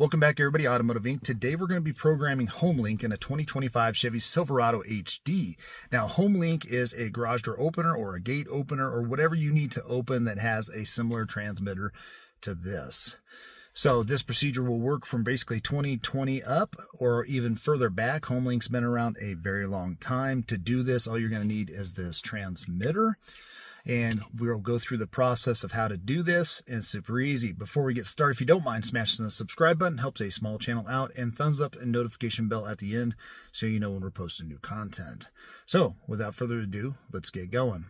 Welcome back, everybody. Automotive Inc. Today we're going to be programming Homelink in a 2025 Chevy Silverado HD. Now, Homelink is a garage door opener or a gate opener or whatever you need to open that has a similar transmitter to this. So this procedure will work from basically 2020 up or even further back. Homelink's been around a very long time. To do this, all you're going to need is this transmitter. And we'll go through the process of how to do this, and it's super easy. Before we get started, if you don't mind smashing the subscribe button, helps a small channel out, and thumbs up and notification bell at the end so you know when we're posting new content. So without further ado, let's get going.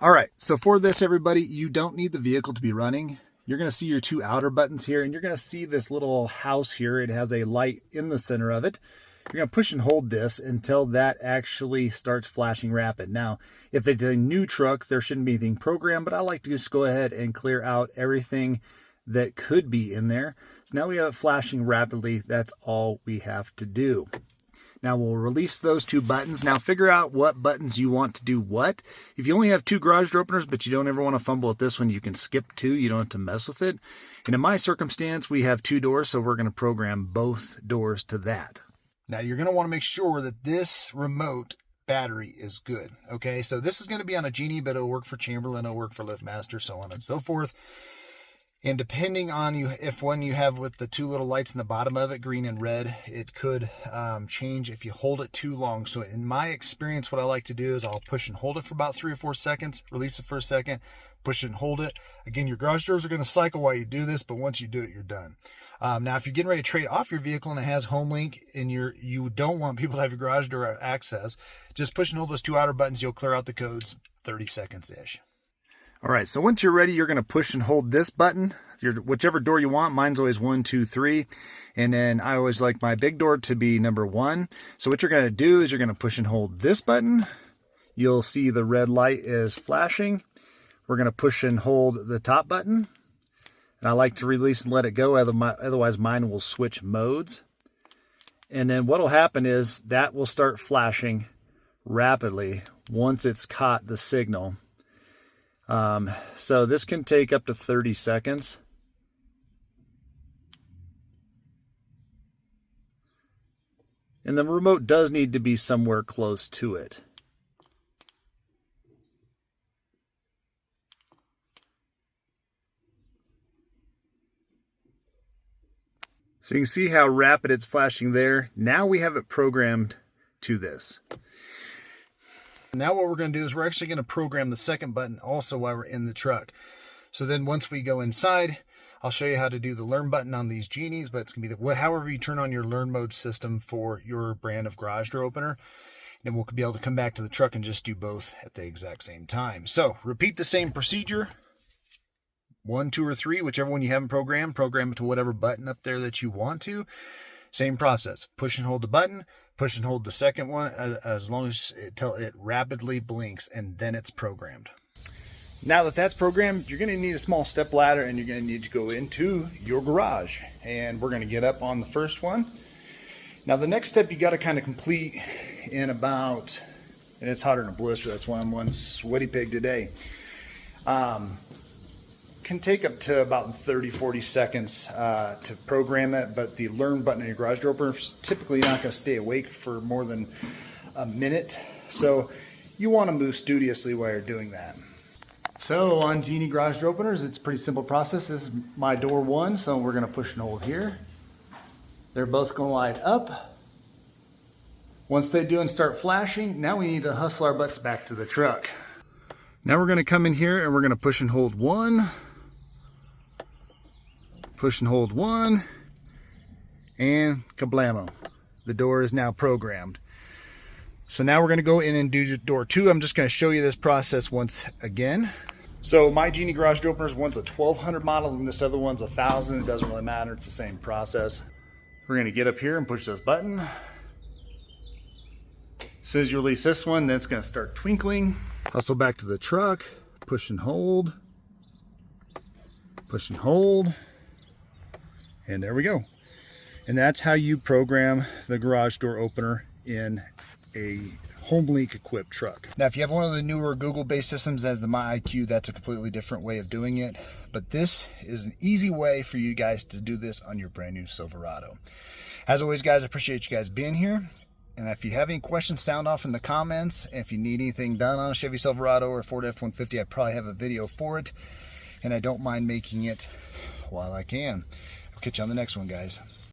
All right, so for this, everybody, you don't need the vehicle to be running. You're going to see your two outer buttons here, and you're going to see this little house here. It has a light in the center of it. You're going to push and hold this until that actually starts flashing rapid. Now, if it's a new truck, there shouldn't be anything programmed, but I like to just go ahead and clear out everything that could be in there. So now we have it flashing rapidly. That's all we have to do. Now we'll release those two buttons. Now figure out what buttons you want to do what. If you only have two garage door openers, but you don't ever want to fumble with this one, you can skip two. You don't have to mess with it. And in my circumstance, we have two doors, so we're going to program both doors to that. Now you're going to want to make sure that this remote battery is good. Okay, so this is going to be on a Genie, but it'll work for Chamberlain, it'll work for LiftMaster, so on and so forth. And depending on if one you have with the two little lights in the bottom of it, green and red, it could change if you hold it too long. So in my experience, what I like to do is I'll push and hold it for about 3 or 4 seconds, release it for a second, push it and hold it. Again, your garage doors are going to cycle while you do this, but once you do it, you're done. Now, if you're getting ready to trade off your vehicle and it has Homelink and you don't want people to have your garage door access, just push and hold those two outer buttons. You'll clear out the codes 30 seconds-ish. All right, so once you're ready, you're going to push and hold this button, whichever door you want. Mine's always 1, 2, 3. And then I always like my big door to be number 1. So what you're going to do is you're going to push and hold this button. You'll see the red light is flashing. We're going to push and hold the top button. And I like to release and let it go, otherwise mine will switch modes. And then what will happen is that will start flashing rapidly once it's caught the signal. So this can take up to 30 seconds. And the remote does need to be somewhere close to it. So you can see how rapid it's flashing there. Now we have it programmed to this. Now what we're going to do is we're actually going to program the second button also while we're in the truck. So then once we go inside, I'll show you how to do the learn button on these Genies, but it's going to be however you turn on your learn mode system for your brand of garage door opener. And we'll be able to come back to the truck and just do both at the exact same time. So repeat the same procedure. 1, 2, or 3, whichever one you haven't programmed, program it to whatever button up there that you want to. Same process. Push and hold the button, push and hold the second one as long as until it rapidly blinks, and then it's programmed. Now that that's programmed, you're going to need a small step ladder and you're going to need to go into your garage. And we're going to get up on the first one. Now the next step you got to kind of complete in about, and it's hotter than a blister, that's why I'm one sweaty pig today. Can take up to about 30-40 seconds to program it, but the learn button on your garage door opener is typically not going to stay awake for more than a minute, so you want to move studiously while you're doing that. So on Genie garage door openers, it's a pretty simple process. This is my door 1, so we're going to push and hold here. They're both going to light up. Once they do and start flashing, now we need to hustle our butts back to the truck. Now we're going to come in here and we're going to push and hold 1. Push and hold 1, and kablamo. The door is now programmed. So now we're going to go in and do door 2. I'm just going to show you this process once again. So my Genie garage door openers, one's a 1200 model and this other one's 1000. It doesn't really matter, it's the same process. We're going to get up here and push this button. As soon as you release this one, then it's going to start twinkling. Hustle back to the truck, push and hold, push and hold. And there we go. And that's how you program the garage door opener in a Homelink equipped truck. Now, if you have one of the newer Google-based systems as the MyIQ, that's a completely different way of doing it. But this is an easy way for you guys to do this on your brand new Silverado. As always, guys, I appreciate you guys being here. And if you have any questions, sound off in the comments. If you need anything done on a Chevy Silverado or a Ford F-150, I probably have a video for it. And I don't mind making it while I can. I'll catch you on the next one, guys.